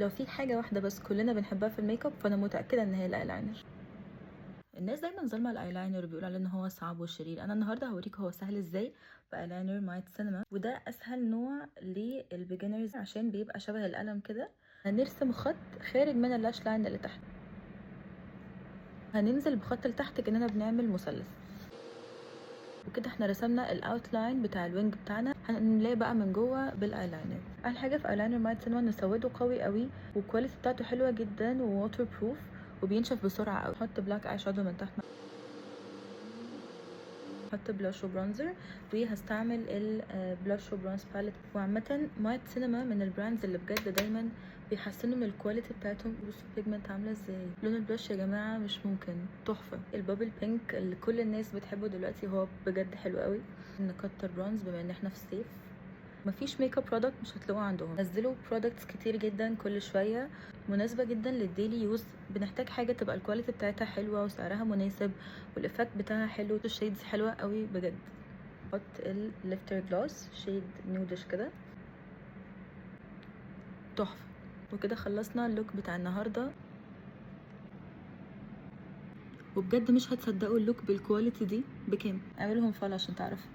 لو في حاجه واحده بس كلنا بنحبها في الميك اب فانا متاكده ان هي الايلاينر. الناس دايما ظالمه الايلاينر وبيقولوا عليه ان هو صعب وشرير. انا النهارده هوريك هو سهل ازاي بايلاينر مايت سينما، وده اسهل نوع للبيجنرز عشان بيبقى شبه القلم كده. هنرسم خط خارج من اللاش لاين اللي تحت، هننزل بخط لتحت كأننا بنعمل مثلث، وكده احنا رسمنا الاوتلاين بتاع الوينج بتاعنا. هنلاقي بقى من جوه بالايلاينر. اول حاجه في ايلاينر مايت سينما نسوده قوي قوي، والكواليتي بتاعته حلوه جدا وواتر بروف وبينشف بسرعه قوي. نحط بلاك اي شادو من تحت، هحط بلاش وبرونزر، وهستعمل البلاش وبرونز باليت. وعامه مايت سينما من البراندز اللي بجد دايما بيحسنوا من الكواليتي بتاعتهم. بصوا البيجمنت عامله ازاي، لون البلاش يا جماعه مش ممكن تحفه. البابل بينك اللي كل الناس بتحبه دلوقتي هو بجد حلو قوي. نكتر برونز بما ان احنا في الصيف. مفيش ميك اب برودكت مش هتلاقوه عندهم، نزلوا برودكتس كتير جدا كل شويه، مناسبه جدا للديلي يوز. بنحتاج حاجه تبقى الكواليتي بتاعتها حلوه وسعرها مناسب والافكت بتاعها حلو. الشيدز حلوه قوي بجد. حط الليفتر جلوس شيد نودش كده تحفه. وكده خلصنا اللوك بتاع النهارده، وبجد مش هتصدقوا اللوك بالكواليتي دي بكام. اعملهم فولو عشان تعرفوا.